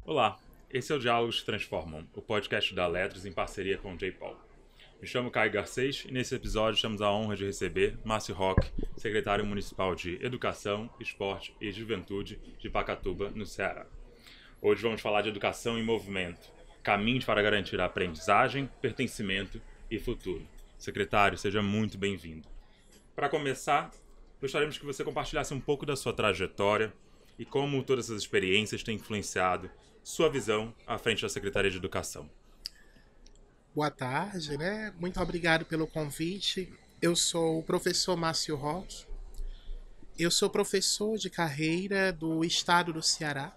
Olá, esse é o Diálogos que Transformam, o podcast da Letras em parceria com o J-Paul. Me chamo Caio Garcês e nesse episódio temos a honra de receber Márcio Roque, secretário municipal de Educação, Esporte e Juventude de Pacatuba, no Ceará. Hoje vamos falar de educação em movimento, caminhos para garantir a aprendizagem, pertencimento e futuro. Secretário, seja muito bem-vindo. Para começar, gostaríamos que você compartilhasse um pouco da sua trajetória e como todas essas experiências têm influenciado sua visão à frente da Secretaria de Educação. Boa tarde, né? Muito obrigado pelo convite. Eu sou o professor Márcio Roque. Eu sou professor de carreira do estado do Ceará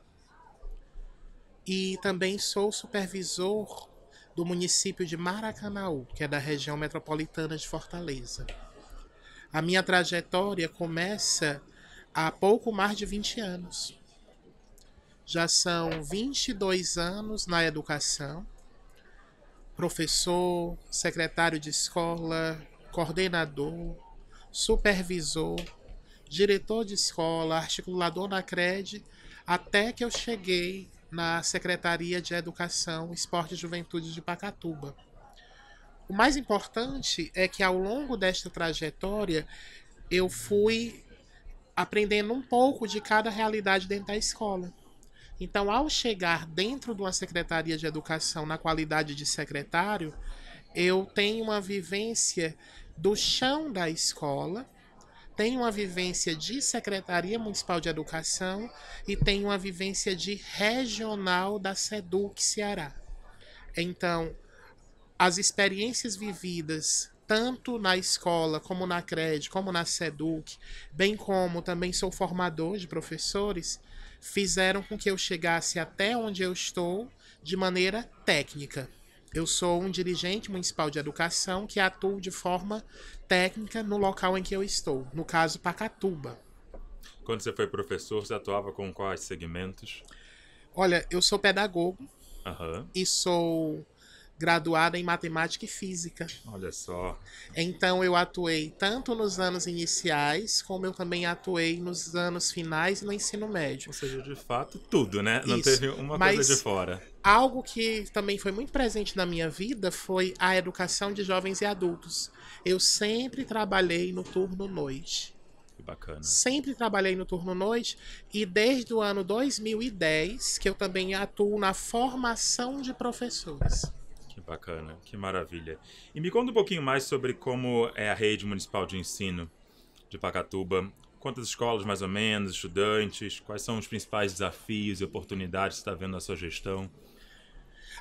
e também sou supervisor do município de Maracanaú, que é da região metropolitana de Fortaleza. A minha trajetória começa há pouco mais de 20 anos. Já são 22 anos na educação. Professor, secretário de escola, coordenador, supervisor, diretor de escola, articulador na CRED, até que eu cheguei na Secretaria de Educação, Esporte e Juventude de Pacatuba. O mais importante é que ao longo desta trajetória eu fui aprendendo um pouco de cada realidade dentro da escola. Então, ao chegar dentro de uma Secretaria de Educação na qualidade de secretário, eu tenho uma vivência do chão da escola, tenho uma vivência de Secretaria Municipal de Educação e tenho uma vivência de regional da SEDUC Ceará. Então, as experiências vividas tanto na escola, como na CRED, como na SEDUC, bem como também sou formador de professores, fizeram com que eu chegasse até onde eu estou de maneira técnica. Eu sou um dirigente municipal de educação que atuo de forma técnica no local em que eu estou, no caso Pacatuba. Quando você foi professor, você atuava com quais segmentos? Olha, eu sou pedagogo Aham. e sou graduada em matemática e física. Olha só. Então eu atuei tanto nos anos iniciais, como eu também atuei nos anos finais e no ensino médio. Ou seja, de fato, tudo, né? Não Isso. teve uma coisa de Mas fora. algo que também foi muito presente na minha vida foi a educação de jovens e adultos. Eu sempre trabalhei no turno noite. Que bacana. Sempre trabalhei no turno noite e desde o ano 2010 que eu também atuo na formação de professores. Que bacana, que maravilha. E me conta um pouquinho mais sobre como é a rede municipal de ensino de Pacatuba. Quantas escolas, mais ou menos, estudantes? Quais são os principais desafios e oportunidades que você está vendo na sua gestão?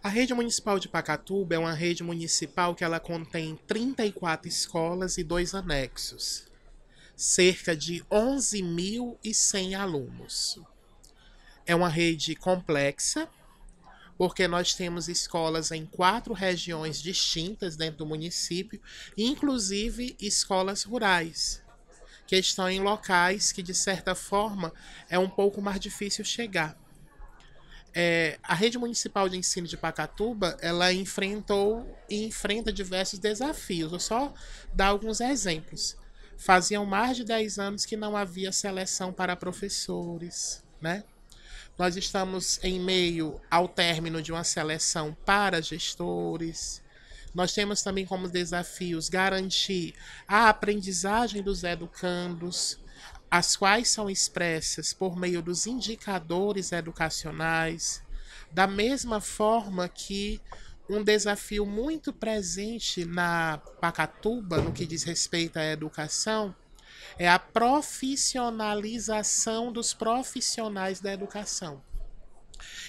A rede municipal de Pacatuba é uma rede municipal que ela contém 34 escolas e 2 anexos. Cerca de 11.100 alunos. É uma rede complexa, porque nós temos escolas em 4 regiões distintas dentro do município, inclusive escolas rurais, que estão em locais que, de certa forma, é um pouco mais difícil chegar. A rede municipal de ensino de Pacatuba, ela enfrentou e enfrenta diversos desafios. Vou só dar alguns exemplos. Faziam mais de 10 anos que não havia seleção para professores, né? Nós estamos em meio ao término de uma seleção para gestores. Nós temos também como desafios garantir a aprendizagem dos educandos, as quais são expressas por meio dos indicadores educacionais, da mesma forma que um desafio muito presente na Pacatuba, no que diz respeito à educação, é a profissionalização dos profissionais da educação.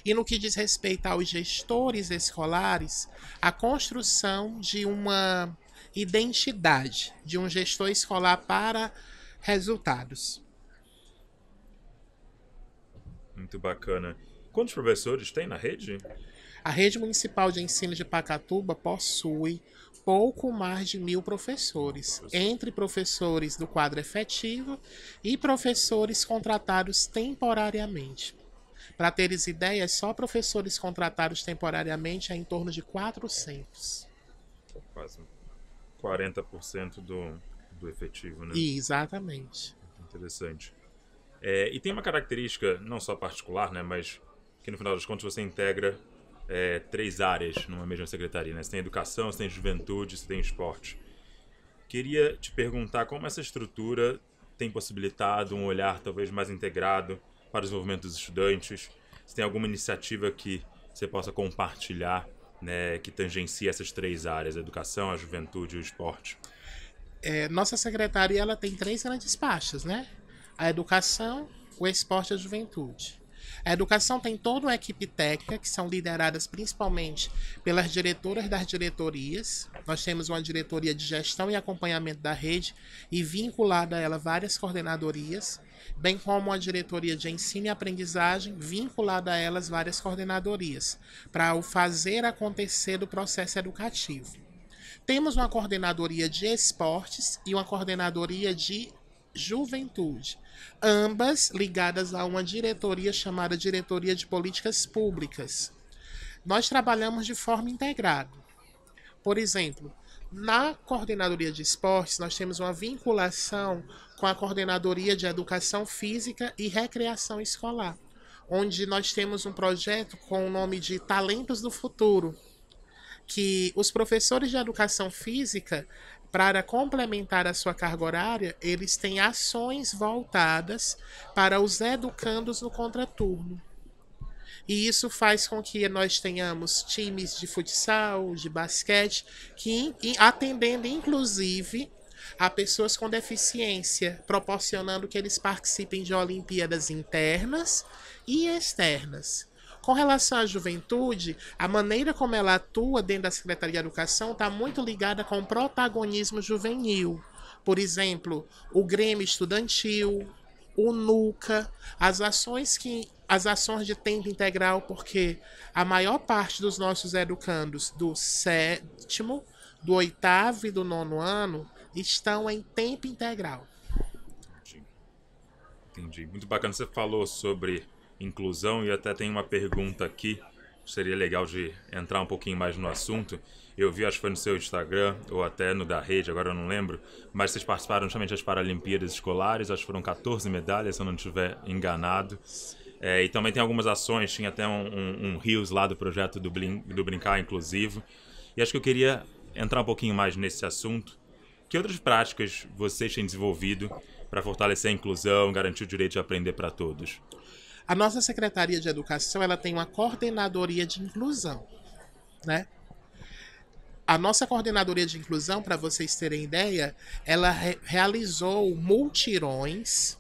E no que diz respeito aos gestores escolares, a construção de uma identidade de um gestor escolar para resultados. Muito bacana. Quantos professores tem na rede? A rede municipal de ensino de Pacatuba possui pouco mais de 1.000 professores, entre professores do quadro efetivo e professores contratados temporariamente. Para teres ideias, só professores contratados temporariamente é em torno de 400. Quase 40% do efetivo, né? Exatamente. Interessante. E tem uma característica, não só particular, né, mas que no final das contas você integra três áreas numa mesma secretaria, né? Você tem educação, você tem juventude, você tem esporte. Queria te perguntar como essa estrutura tem possibilitado um olhar talvez mais integrado para o desenvolvimento dos estudantes. Se tem alguma iniciativa que você possa compartilhar, né, que tangencia essas três áreas, a educação, a juventude e o esporte. Nossa secretaria ela tem três grandes pastas, né? A educação, o esporte e a juventude. A educação tem toda uma equipe técnica, que são lideradas principalmente pelas diretoras das diretorias. Nós temos uma diretoria de gestão e acompanhamento da rede e vinculada a ela várias coordenadorias, bem como a diretoria de ensino e aprendizagem, vinculada a elas várias coordenadorias, para o fazer acontecer do processo educativo. Temos uma coordenadoria de esportes e uma coordenadoria de juventude, ambas ligadas a uma diretoria chamada Diretoria de Políticas Públicas. Nós trabalhamos de forma integrada. Por exemplo, na coordenadoria de esportes, nós temos uma vinculação com a coordenadoria de educação física e recreação escolar, onde nós temos um projeto com o nome de Talentos do Futuro, que os professores de educação física, para complementar a sua carga horária, eles têm ações voltadas para os educandos no contraturno. E isso faz com que nós tenhamos times de futsal, de basquete, que atendendo inclusive a pessoas com deficiência, proporcionando que eles participem de Olimpíadas internas e externas. Com relação à juventude, a maneira como ela atua dentro da Secretaria de Educação está muito ligada com o protagonismo juvenil. Por exemplo, o Grêmio Estudantil, o NUCA, as ações de tempo integral, porque a maior parte dos nossos educandos do 7º, do 8º e do 9º ano estão em tempo integral. Entendi. Muito bacana. Você falou sobre inclusão e até tem uma pergunta aqui. Seria legal de entrar um pouquinho mais no assunto. Eu vi, acho que foi no seu Instagram ou até no da rede, agora eu não lembro, mas vocês participaram justamente das Paralimpíadas Escolares, acho que foram 14 medalhas, se eu não estiver enganado. E também tem algumas ações, tinha até um Rios lá do projeto do Brincar Inclusivo. E acho que eu queria entrar um pouquinho mais nesse assunto. Que outras práticas vocês têm desenvolvido para fortalecer a inclusão, garantir o direito de aprender para todos? A nossa Secretaria de Educação ela tem uma coordenadoria de inclusão, né? A nossa coordenadoria de inclusão, para vocês terem ideia, ela realizou multirões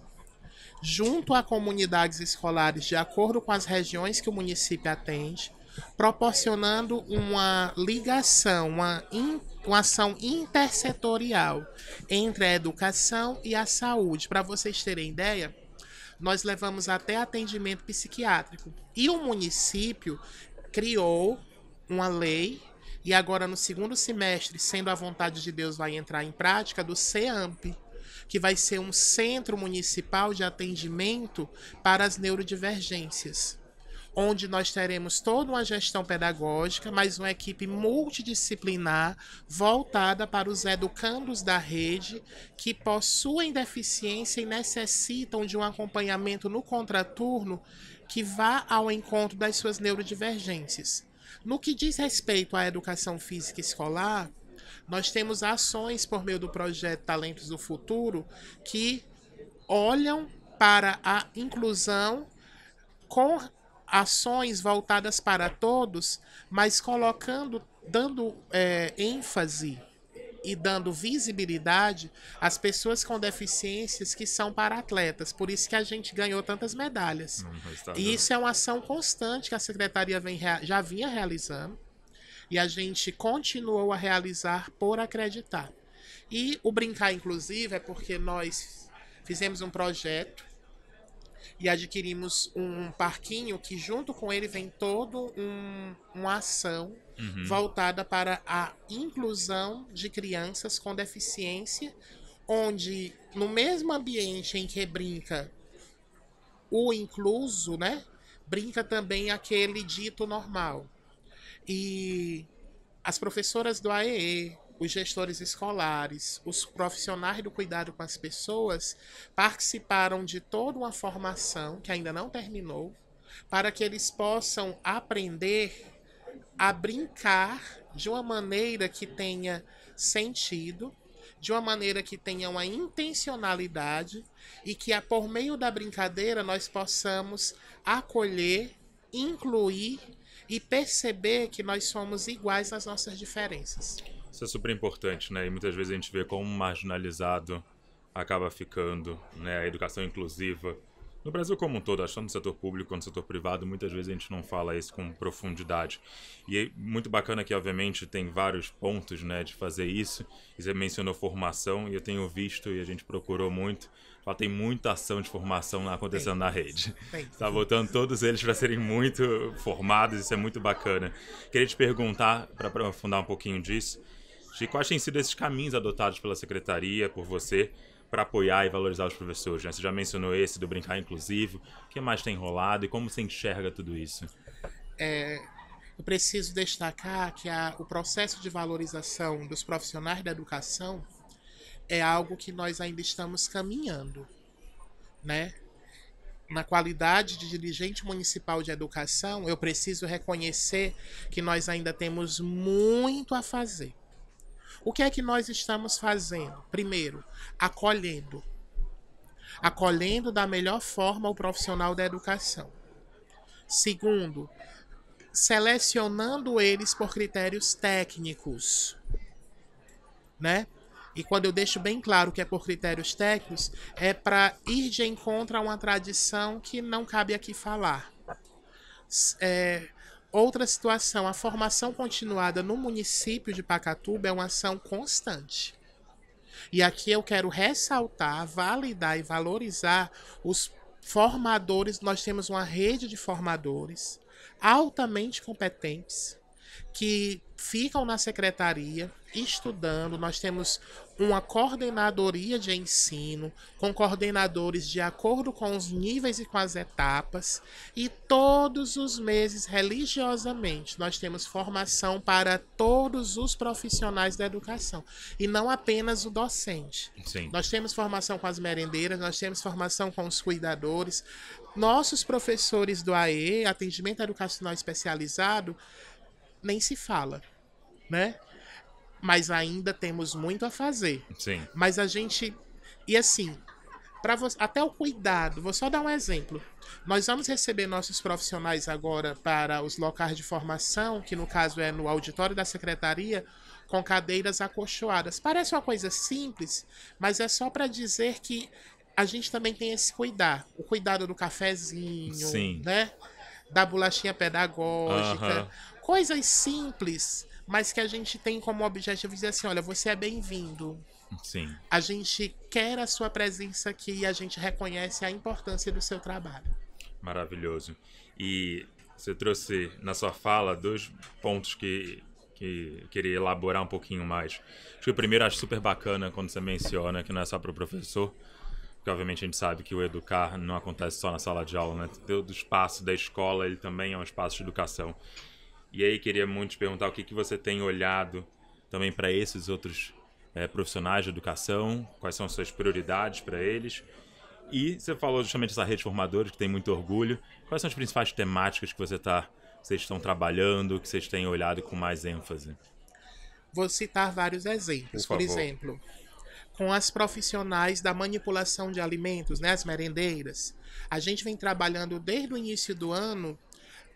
junto a comunidades escolares de acordo com as regiões que o município atende, proporcionando uma ligação, uma ação intersetorial entre a educação e a saúde. Para vocês terem ideia, nós levamos até atendimento psiquiátrico. E o município criou uma lei, e agora no segundo semestre, sendo a vontade de Deus, vai entrar em prática, do CEAMP, que vai ser um centro municipal de atendimento para as neurodivergências, onde nós teremos toda uma gestão pedagógica, mas uma equipe multidisciplinar voltada para os educandos da rede que possuem deficiência e necessitam de um acompanhamento no contraturno que vá ao encontro das suas neurodivergências. No que diz respeito à educação física escolar, nós temos ações por meio do projeto Talentos do Futuro que olham para a inclusão com ações voltadas para todos, mas dando ênfase e dando visibilidade às pessoas com deficiências que são para-atletas. Por isso que a gente ganhou tantas medalhas. E isso é uma ação constante que a Secretaria já vinha realizando e a gente continuou a realizar por acreditar. E o Brincar Inclusivo é porque nós fizemos um projeto e adquirimos um parquinho que junto com ele vem toda uma ação voltada para a inclusão de crianças com deficiência, onde no mesmo ambiente em que brinca o incluso, né, brinca também aquele dito normal. E as professoras do AEE, os gestores escolares, os profissionais do cuidado com as pessoas participaram de toda uma formação que ainda não terminou, para que eles possam aprender a brincar de uma maneira que tenha sentido, de uma maneira que tenha uma intencionalidade e que, por meio da brincadeira, nós possamos acolher, incluir e perceber que nós somos iguais nas nossas diferenças. Isso é super importante, né? E muitas vezes a gente vê como marginalizado acaba ficando, né? A educação inclusiva. No Brasil como um todo, acho que no setor público quanto no setor privado, muitas vezes a gente não fala isso com profundidade. E é muito bacana que, obviamente, tem vários pontos, né, de fazer isso. E você mencionou formação, e eu tenho visto, e a gente procurou muito, tem muita ação de formação acontecendo na rede. Está botando todos eles para serem muito formados, isso é muito bacana. Queria te perguntar, para aprofundar um pouquinho disso, de quais têm sido esses caminhos adotados pela secretaria, por você, para apoiar e valorizar os professores, né? Você já mencionou esse do brincar inclusivo. O que mais tem rolado e como você enxerga tudo isso? Eu preciso destacar que o processo de valorização dos profissionais da educação é algo que nós ainda estamos caminhando, né? Na qualidade de dirigente municipal de educação, eu preciso reconhecer que nós ainda temos muito a fazer. O que é que nós estamos fazendo? Primeiro, acolhendo. Acolhendo da melhor forma o profissional da educação. Segundo, selecionando eles por critérios técnicos, né? E quando eu deixo bem claro que é por critérios técnicos, é para ir de encontro a uma tradição que não cabe aqui falar. Outra situação, a formação continuada no município de Pacatuba é uma ação constante. E aqui eu quero ressaltar, validar e valorizar os formadores. Nós temos uma rede de formadores altamente competentes que ficam na secretaria estudando. Nós temos uma coordenadoria de ensino, com coordenadores de acordo com os níveis e com as etapas, e todos os meses, religiosamente, nós temos formação para todos os profissionais da educação, e não apenas o docente. Sim. Nós temos formação com as merendeiras, nós temos formação com os cuidadores, nossos professores do AE, Atendimento Educacional Especializado, nem se fala, né? Mas ainda temos muito a fazer. Sim. Mas a gente... E assim, até o cuidado, vou só dar um exemplo. Nós vamos receber nossos profissionais agora para os locais de formação, que no caso é no auditório da secretaria, com cadeiras acolchoadas. Parece uma coisa simples, mas é só para dizer que a gente também tem esse cuidado. O cuidado do cafezinho, Sim, né? Da bolachinha pedagógica. Coisas simples, mas que a gente tem como objetivo dizer assim, olha, você é bem-vindo. Sim. A gente quer a sua presença aqui e a gente reconhece a importância do seu trabalho. Maravilhoso. E você trouxe na sua fala 2 pontos que queria elaborar um pouquinho mais. Acho que o primeiro, acho super bacana quando você menciona que não é só para o professor, porque obviamente a gente sabe que o educar não acontece só na sala de aula, né? Todo o espaço da escola, ele também é um espaço de educação. E aí queria muito te perguntar o que você tem olhado também para esses outros profissionais de educação, quais são as suas prioridades para eles. E você falou justamente dessa rede de formadores, que tem muito orgulho. Quais são as principais temáticas que vocês estão trabalhando, que vocês têm olhado com mais ênfase? Vou citar vários exemplos. Por exemplo, com as profissionais da manipulação de alimentos, né, as merendeiras, a gente vem trabalhando desde o início do ano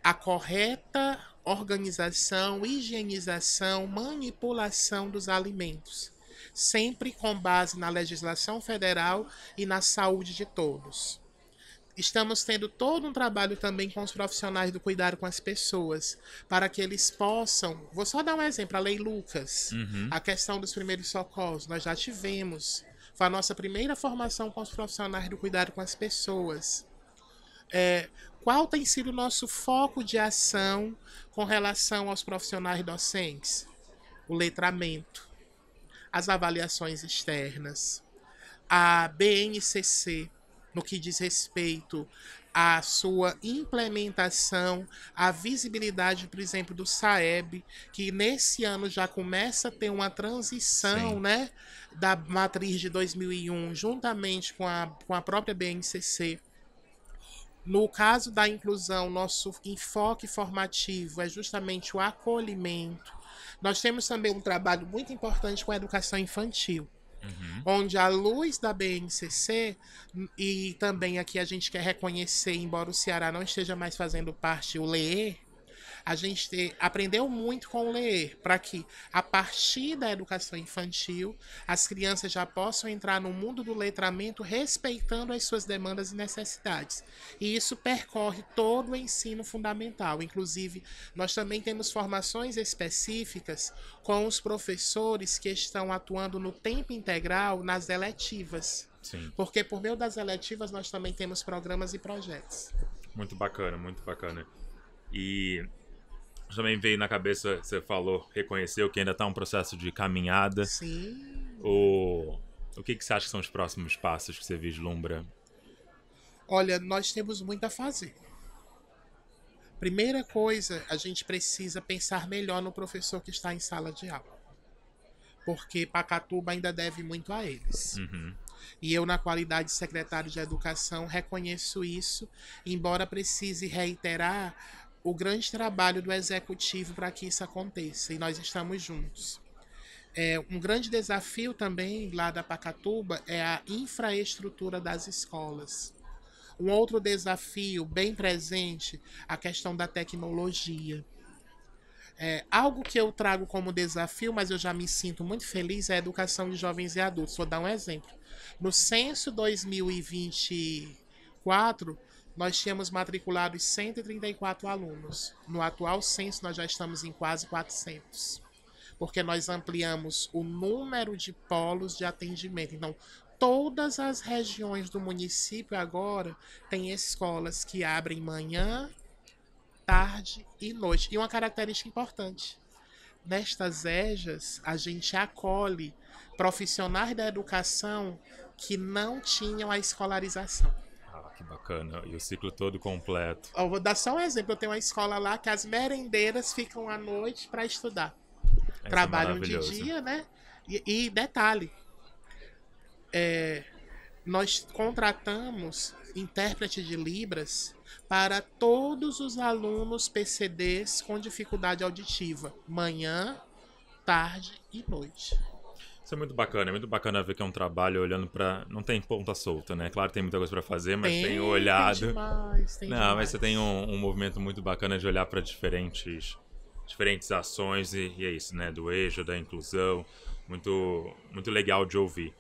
a correta organização, higienização, manipulação dos alimentos, sempre com base na legislação federal e na saúde de todos. Estamos tendo todo um trabalho também com os profissionais do cuidado com as pessoas, para que eles possam... Vou só dar um exemplo, a Lei Lucas, a questão dos primeiros socorros, nós já tivemos. Foi a nossa primeira formação com os profissionais do cuidado com as pessoas. Qual tem sido o nosso foco de ação com relação aos profissionais docentes? O letramento, as avaliações externas, a BNCC, no que diz respeito à sua implementação, a visibilidade, por exemplo, do SAEB, que nesse ano já começa a ter uma transição, né, da matriz de 2001, juntamente com a própria BNCC. No caso da inclusão, nosso enfoque formativo é justamente o acolhimento. Nós temos também um trabalho muito importante com a educação infantil, Uhum. onde à luz da BNCC, e também aqui a gente quer reconhecer, embora o Ceará não esteja mais fazendo parte, o LEE, a gente aprendeu muito com o LEE, para que, a partir da educação infantil, as crianças já possam entrar no mundo do letramento respeitando as suas demandas e necessidades. E isso percorre todo o ensino fundamental. Inclusive, nós também temos formações específicas com os professores que estão atuando no tempo integral nas eletivas. Sim. Porque por meio das eletivas nós também temos programas e projetos. Muito bacana, muito bacana. E também veio na cabeça, você falou, reconheceu que ainda está um processo de caminhada. Sim. O que você acha que são os próximos passos que você vislumbra? Olha, nós temos muito a fazer. Primeira coisa, a gente precisa pensar melhor no professor que está em sala de aula. Porque Pacatuba ainda deve muito a eles. Uhum. E eu, na qualidade de secretário de Educação, reconheço isso, embora precise reiterar o grande trabalho do Executivo para que isso aconteça. E nós estamos juntos. Um grande desafio também lá da Pacatuba é a infraestrutura das escolas. Um outro desafio bem presente, a questão da tecnologia. Algo que eu trago como desafio, mas eu já me sinto muito feliz, é a educação de jovens e adultos. Vou dar um exemplo. No censo 2024, nós tínhamos matriculado 134 alunos. No atual censo, nós já estamos em quase 400. Porque nós ampliamos o número de polos de atendimento. Então, todas as regiões do município agora têm escolas que abrem manhã, tarde e noite. E uma característica importante: nestas EJAs, a gente acolhe profissionais da educação que não tinham a escolarização. Ah, que bacana. E o ciclo todo completo. Eu vou dar só um exemplo. Eu tenho uma escola lá que as merendeiras ficam à noite para estudar. Isso é Trabalham de maravilhoso. dia, né? E detalhe, nós contratamos intérprete de Libras para todos os alunos PCDs com dificuldade auditiva, manhã, tarde e noite. Isso é muito bacana ver que é um trabalho olhando pra. Não tem ponta solta, né? Claro que tem muita coisa pra fazer, mas tem olhado. Tem demais, tem Não, demais. mas você tem um movimento muito bacana de olhar pra diferentes ações e é isso, né? Do eixo, da inclusão. Muito, muito legal de ouvir.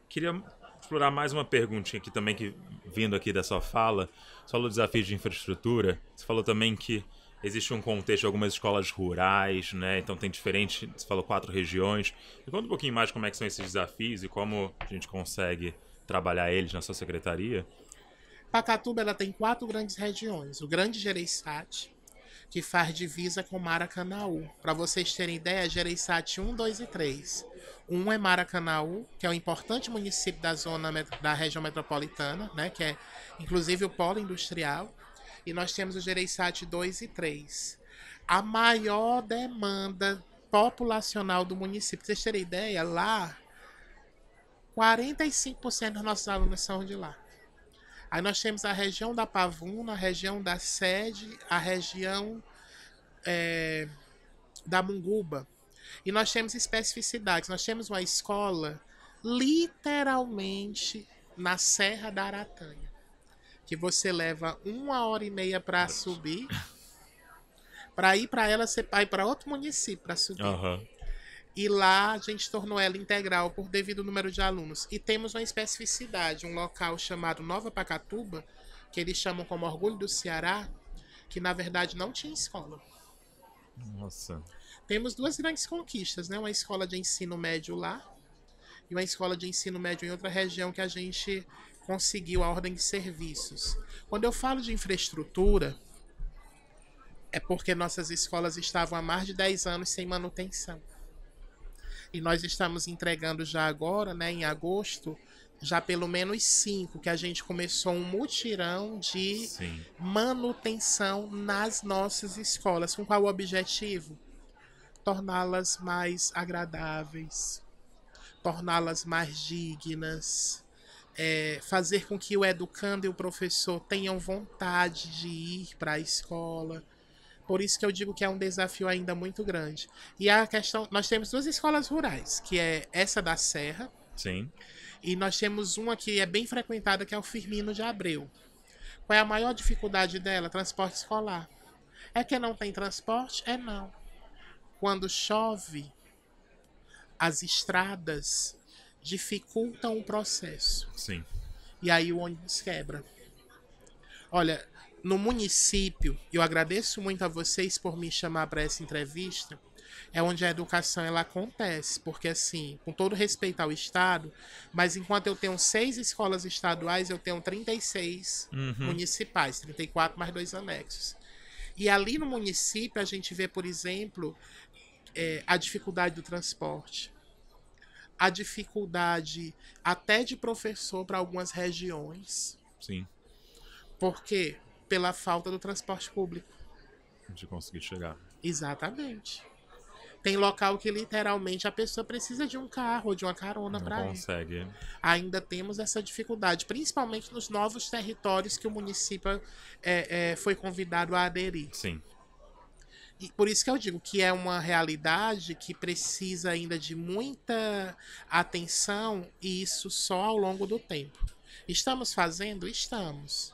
Queria explorar mais uma perguntinha aqui também, que vindo aqui da sua fala. Você falou do desafio de infraestrutura. Você falou também que existe um contexto de algumas escolas rurais, né? Então tem diferente, você falou 4 regiões. Me conta um pouquinho mais como é que são esses desafios e como a gente consegue trabalhar eles na sua secretaria. Pacatuba ela tem 4 grandes regiões. O Grande Gereissati, que faz divisa com Maracanaú. Para vocês terem ideia, Gereissati 1, 2 e 3. Um é Maracanaú, que é um importante município da região metropolitana, né? Que é inclusive o polo industrial. E nós temos o Gereissati 2 e 3. A maior demanda populacional do município. Pra vocês terem ideia, lá 45% dos nossos alunos são de lá. Aí nós temos a região da Pavuna, a região da Sede, a região da Munguba. E nós temos especificidades. Nós temos uma escola literalmente na Serra da Aratanha, que você leva 1h30 para subir. Para ir para ela, você vai para outro município para subir. Uhum. E lá a gente tornou ela integral por devido ao número de alunos. E temos uma especificidade, um local chamado Nova Pacatuba, que eles chamam como Orgulho do Ceará, que na verdade não tinha escola. Nossa. Temos 2 grandes conquistas, né? Uma escola de ensino médio lá e uma escola de ensino médio em outra região que a gente conseguiu a ordem de serviços. Quando eu falo de infraestrutura, é porque nossas escolas estavam há mais de 10 anos sem manutenção. E nós estamos entregando já agora, né, em agosto, já pelo menos 5, que a gente começou um mutirão de manutenção nas nossas escolas. Com qual objetivo? Torná-las mais agradáveis, torná-las mais dignas, fazer com que o educando e o professor tenham vontade de ir para a escola. Por isso que eu digo que é um desafio ainda muito grande. E a questão, nós temos 2 escolas rurais, que é essa da Serra, Sim. e nós temos uma que é bem frequentada, que é o Firmino de Abreu. Qual é a maior dificuldade dela? Transporte escolar. É que não tem transporte? É não. Quando chove, as estradas dificultam o processo. Sim. E aí o ônibus quebra. Olha, no município, eu agradeço muito a vocês por me chamar para essa entrevista, é onde a educação ela acontece, porque assim, com todo respeito ao Estado, mas enquanto eu tenho 6 escolas estaduais, eu tenho 36 municipais, 34 mais 2 anexos. E ali no município a gente vê, por exemplo, a dificuldade do transporte, a dificuldade até de professor para algumas regiões. Sim. Por quê? Pela falta do transporte público. De conseguir chegar. Exatamente. Tem local que literalmente a pessoa precisa de um carro ou de uma carona para ir. Não consegue. Ainda temos essa dificuldade, principalmente nos novos territórios que o município foi convidado a aderir. Sim. E por isso que eu digo que é uma realidade que precisa ainda de muita atenção, e isso só ao longo do tempo. Estamos fazendo? Estamos.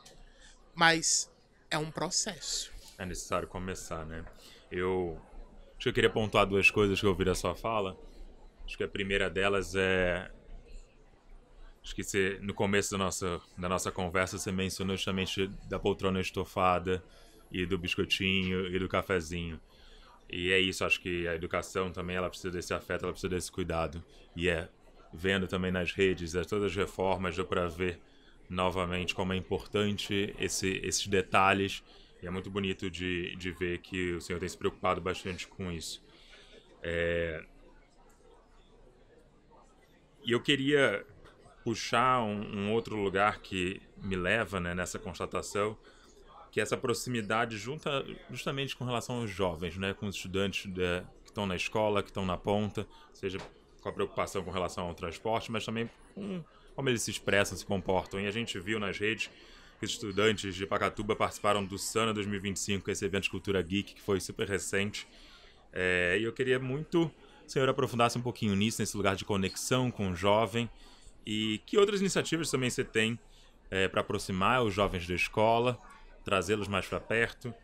Mas é um processo. É necessário começar, né? Acho que eu queria pontuar 2 coisas que eu ouvi da sua fala. Acho que a primeira delas é... Acho que você, no começo da nossa conversa, você mencionou justamente da poltrona estofada e do biscoitinho e do cafezinho. E é isso, acho que a educação também ela precisa desse afeto, ela precisa desse cuidado. E vendo também nas redes, todas as reformas, deu para ver novamente como é importante esses detalhes. E é muito bonito de ver que o senhor tem se preocupado bastante com isso. E eu queria puxar um outro lugar que me leva, né, nessa constatação, que é essa proximidade justamente com relação aos jovens, né, com os estudantes que estão na escola, que estão na ponta, seja com a preocupação com relação ao transporte, mas também com como eles se expressam, se comportam. E a gente viu nas redes que os estudantes de Pacatuba participaram do SANA 2025, esse evento de cultura geek, que foi super recente. E eu queria muito que o senhor aprofundasse um pouquinho nisso, nesse lugar de conexão com o jovem. E que outras iniciativas também você tem para aproximar os jovens da escola, trazê-los mais para perto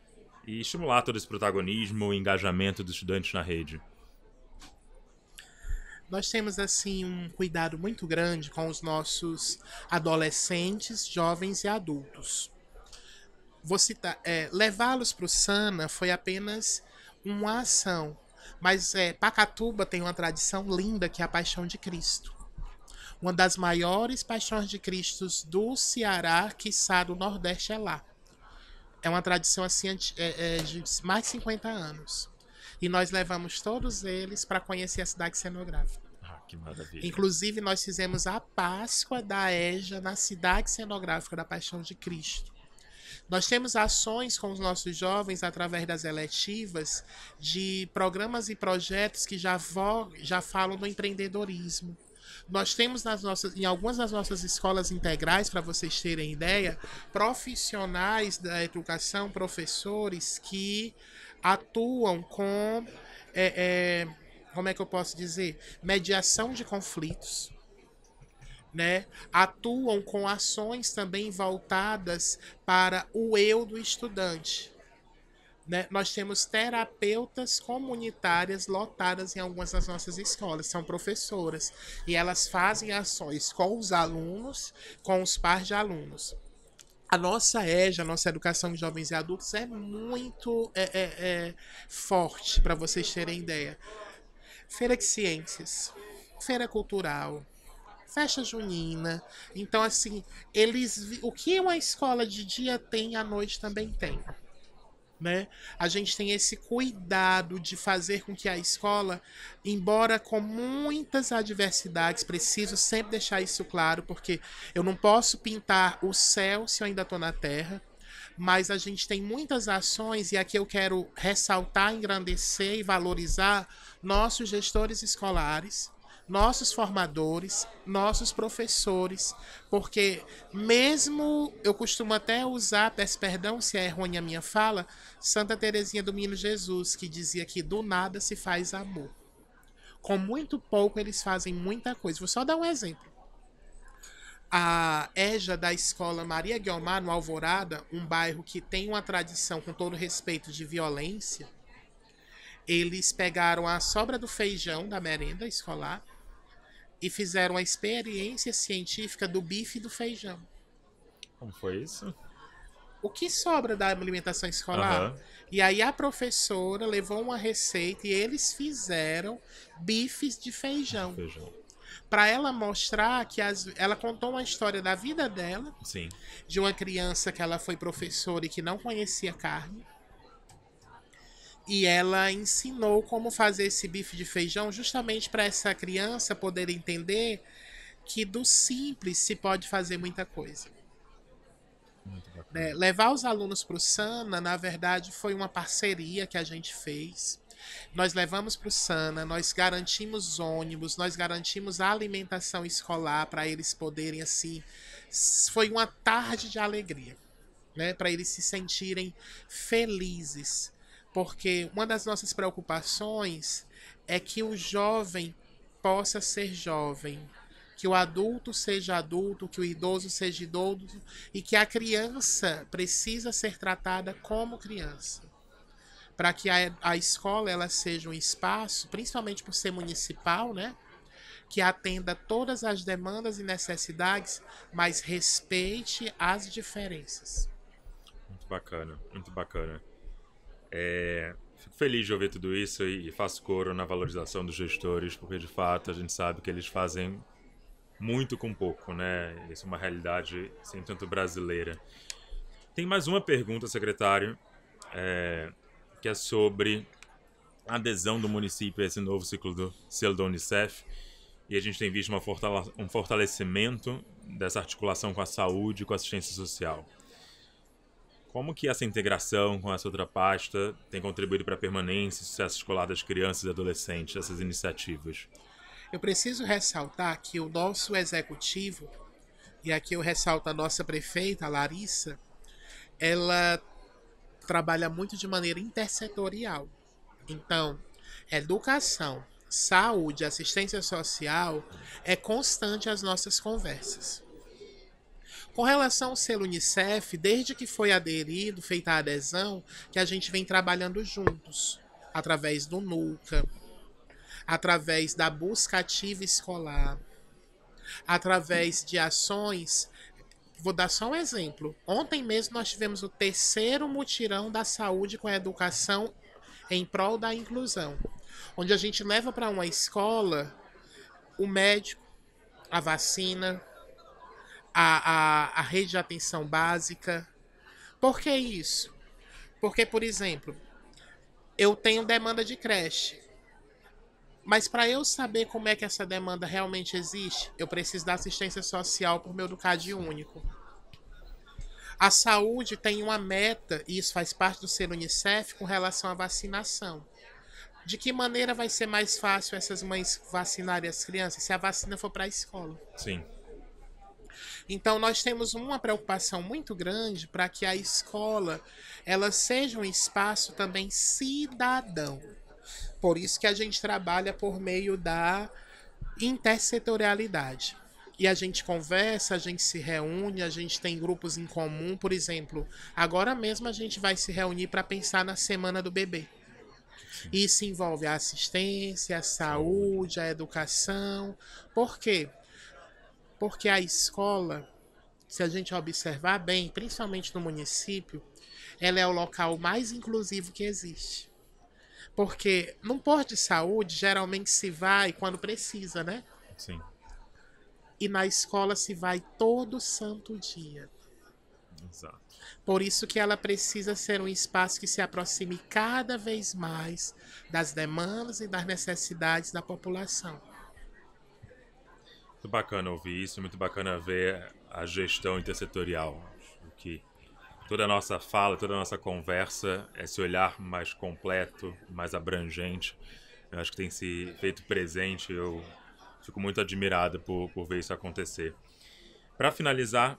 e estimular todo esse protagonismo e engajamento dos estudantes na rede? Nós temos assim um cuidado muito grande com os nossos adolescentes, jovens e adultos. Vou citar, levá-los para o SANA foi apenas uma ação, mas Pacatuba tem uma tradição linda que é a Paixão de Cristo. Uma das maiores paixões de Cristo do Ceará, quiçá do Nordeste, é lá. É uma tradição assim de mais de 50 anos. E nós levamos todos eles para conhecer a cidade cenográfica. Que maravilha. Inclusive, nós fizemos a Páscoa da EJA na cidade cenográfica da Paixão de Cristo. Nós temos ações com os nossos jovens através das eletivas de programas e projetos que já falam do empreendedorismo. Nós temos em algumas das nossas escolas integrais, para vocês terem ideia, profissionais da educação, professores que atuam com, como é que eu posso dizer, mediação de conflitos, né? Atuam com ações também voltadas para o eu do estudante. Né? Nós temos terapeutas comunitárias lotadas em algumas das nossas escolas, são professoras, e elas fazem ações com os alunos, com os pares de alunos. A nossa EJA, a nossa Educação de Jovens e Adultos, é muito forte, para vocês terem ideia. Feira de Ciências, feira cultural, festa junina. Então, assim, o que uma escola de dia tem, à noite também tem. Né? A gente tem esse cuidado de fazer com que a escola, embora com muitas adversidades, preciso sempre deixar isso claro, porque eu não posso pintar o céu se eu ainda estou na terra, mas a gente tem muitas ações, e aqui eu quero ressaltar, engrandecer e valorizar nossos gestores escolares, nossos formadores, nossos professores, porque mesmo eu costumo até usar, peço perdão se é errônea a minha fala, Santa Teresinha do Menino Jesus, que dizia que do nada se faz amor. Com muito pouco eles fazem muita coisa. Vou só dar um exemplo. A EJA da escola Maria Guiomar, no Alvorada, um bairro que tem uma tradição, com todo respeito, de violência, eles pegaram a sobra do feijão da merenda escolar e fizeram a experiência científica do bife e do feijão. Como foi isso? O que sobra da alimentação escolar? Aham. E aí a professora levou uma receita e eles fizeram bifes de feijão. Feijão. Para ela mostrar que ela contou uma história da vida dela, Sim. de uma criança que ela foi professora e que não conhecia carne. E ela ensinou como fazer esse bife de feijão justamente para essa criança poder entender que do simples se pode fazer muita coisa. Muito bacana. Levar os alunos para o Sana, na verdade, foi uma parceria que a gente fez. Nós levamos para o Sana, nós garantimos ônibus, nós garantimos a alimentação escolar para eles poderem, assim... Foi uma tarde de alegria, né? Para eles se sentirem felizes. Porque uma das nossas preocupações é que o jovem possa ser jovem, que o adulto seja adulto, que o idoso seja idoso e que a criança precisa ser tratada como criança. Para que a escola ela seja um espaço, principalmente por ser municipal, né, que atenda todas as demandas e necessidades, mas respeite as diferenças. Muito bacana, muito bacana. Fico feliz de ouvir tudo isso e faço coro na valorização dos gestores, porque de fato a gente sabe que eles fazem muito com pouco, né? Isso é uma realidade, assim, tanto brasileira. Tem mais uma pergunta, secretário, que é sobre a adesão do município a esse novo ciclo do selo da Unicef. E a gente tem visto um fortalecimento dessa articulação com a saúde e com a assistência social. Como que essa integração com essa outra pasta tem contribuído para a permanência e sucesso escolar das crianças e adolescentes, essas iniciativas? Eu preciso ressaltar que o nosso executivo, e aqui eu ressalto a nossa prefeita, a Larissa, ela trabalha muito de maneira intersetorial. Então, educação, saúde, assistência social é constante as nossas conversas. Com relação ao selo Unicef, desde que foi aderido, feita a adesão, que a gente vem trabalhando juntos, através do NUCA, através da busca ativa escolar, através de ações. Vou dar só um exemplo. Ontem mesmo nós tivemos o 3º mutirão da saúde com a educação em prol da inclusão, onde a gente leva para uma escola o médico, a vacina, a rede de atenção básica. Por que isso? Porque, por exemplo, eu tenho demanda de creche. Mas para eu saber como é que essa demanda realmente existe, eu preciso da assistência social por meu Cade único. A saúde tem uma meta, e isso faz parte do selo Unicef, com relação à vacinação. De que maneira vai ser mais fácil essas mães vacinarem as crianças se a vacina for para a escola? Sim. Então nós temos uma preocupação muito grande para que a escola ela seja um espaço também cidadão. Por isso que a gente trabalha por meio da intersetorialidade. E a gente conversa, a gente se reúne, a gente tem grupos em comum. Por exemplo, agora mesmo a gente vai se reunir para pensar na Semana do Bebê. Isso envolve a assistência, a saúde, a educação. Por quê? Porque a escola, se a gente observar bem, principalmente no município, ela é o local mais inclusivo que existe. Porque num posto de saúde, geralmente se vai quando precisa, né? Sim. E na escola se vai todo santo dia. Exato. Por isso que ela precisa ser um espaço que se aproxime cada vez mais das demandas e das necessidades da população. Muito bacana ouvir isso, muito bacana ver a gestão intersetorial. Que toda a nossa fala, toda a nossa conversa, esse olhar mais completo, mais abrangente, eu acho que tem se feito presente. Eu Fico muito admirado por ver isso acontecer. Para finalizar,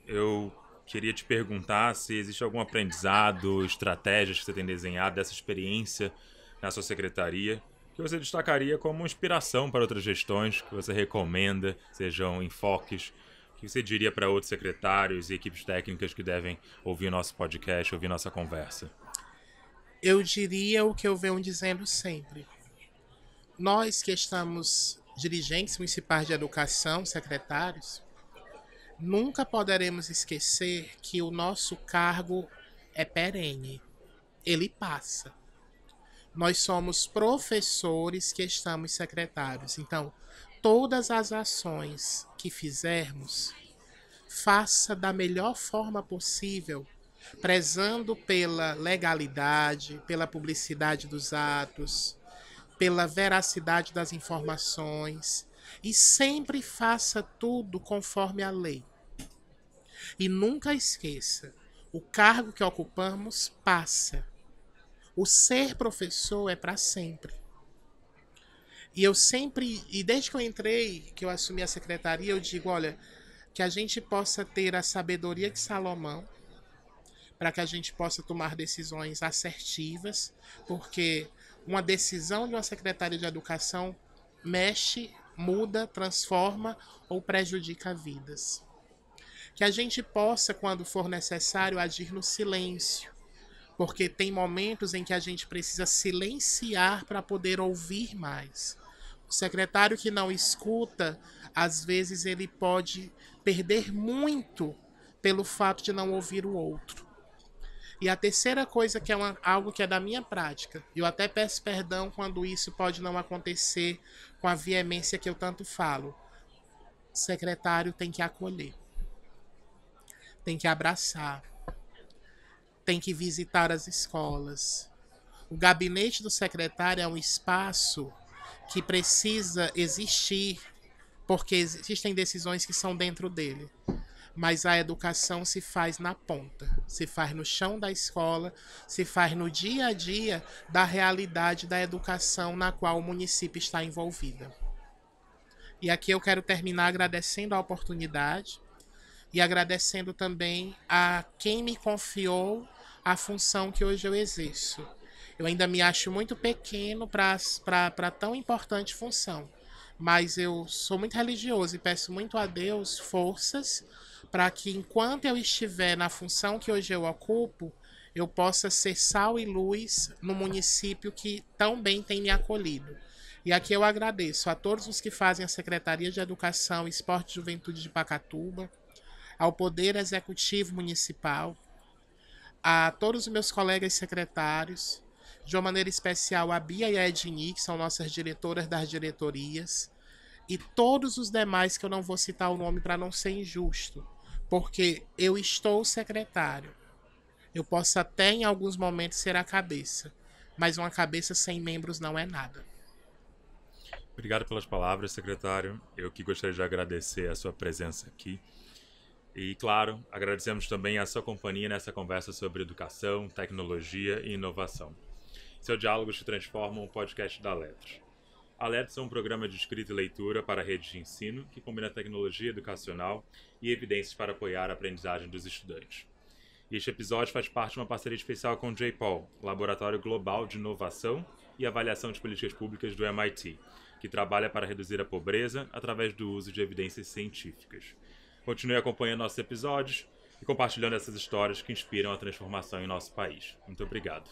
eu queria te perguntar se existe algum aprendizado, estratégias que você tem desenhado dessa experiência na sua secretaria, que você destacaria como inspiração para outras gestões, que você recomenda, sejam enfoques, que você diria para outros secretários e equipes técnicas que devem ouvir nosso podcast, ouvir nossa conversa? Eu diria o que eu venho dizendo sempre. Nós que estamos dirigentes municipais de educação, secretários, nunca poderemos esquecer que o nosso cargo é perene. Ele passa. Nós somos professores que estamos secretários. Então, todas as ações que fizermos, faça da melhor forma possível, prezando pela legalidade, pela publicidade dos atos, pela veracidade das informações, e sempre faça tudo conforme a lei. E nunca esqueça, o cargo que ocupamos passa. O ser professor é para sempre. E desde que eu entrei, que eu assumi a secretaria, eu digo, olha, que a gente possa ter a sabedoria de Salomão, para que a gente possa tomar decisões assertivas, porque uma decisão de uma secretaria de educação mexe, muda, transforma ou prejudica vidas. Que a gente possa, quando for necessário, agir no silêncio, porque tem momentos em que a gente precisa silenciar para poder ouvir mais. O secretário que não escuta, às vezes ele pode perder muito pelo fato de não ouvir o outro. E a terceira coisa, que é algo que é da minha prática, eu até peço perdão quando isso pode não acontecer com a veemência que eu tanto falo. O secretário tem que acolher, tem que abraçar, tem que visitar as escolas. O gabinete do secretário é um espaço que precisa existir, porque existem decisões que são dentro dele. Mas a educação se faz na ponta, se faz no chão da escola, se faz no dia a dia da realidade da educação na qual o município está envolvido. E aqui eu quero terminar agradecendo a oportunidade e agradecendo também a quem me confiou a função que hoje eu exerço. Eu ainda me acho muito pequeno para tão importante função, mas eu sou muito religioso e peço muito a Deus forças para que, enquanto eu estiver na função que hoje eu ocupo, eu possa ser sal e luz no município que tão bem tem me acolhido. E aqui eu agradeço a todos os que fazem a Secretaria de Educação, Esporte e Juventude de Pacatuba, ao Poder Executivo Municipal, a todos os meus colegas secretários, de uma maneira especial a Bia e a Edni, que são nossas diretoras das diretorias, e todos os demais que eu não vou citar o nome para não ser injusto, porque eu estou secretário. Eu posso até em alguns momentos ser a cabeça, mas uma cabeça sem membros não é nada. Obrigado pelas palavras, secretário. Eu que gostaria de agradecer a sua presença aqui. E, claro, agradecemos também a sua companhia nessa conversa sobre educação, tecnologia e inovação. Seu Diálogos que Transformam, o podcast da Letras. A Letras é um programa de escrita e leitura para a rede de ensino que combina tecnologia educacional e evidências para apoiar a aprendizagem dos estudantes. E este episódio faz parte de uma parceria especial com o J-POL, Laboratório Global de Inovação e Avaliação de Políticas Públicas do MIT, que trabalha para reduzir a pobreza através do uso de evidências científicas. Continue acompanhando nossos episódios e compartilhando essas histórias que inspiram a transformação em nosso país. Muito obrigado.